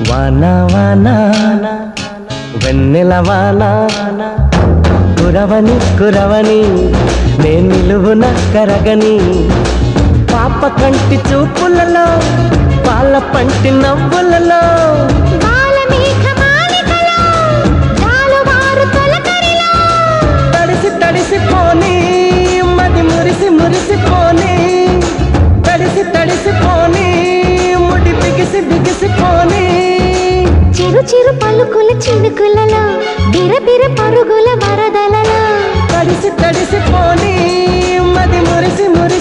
వాన వాన వెన్నెల వాన కురవని కురవని నే నిలువున కరగని పాప కంటి చూపులలో పాల పంటి నవ్వులలో తడిసి తడిసిపోని మది మురిసి మురిసిపోని తడిసి తడిసిపోని ముడి బిగిసి బిగిసిపోని చిరు చిరు పలుకుల చినుకులలో బిరబిర పరుగుల వరదలలో తడిసి తడిసిపోని మది మురిసి మురిసి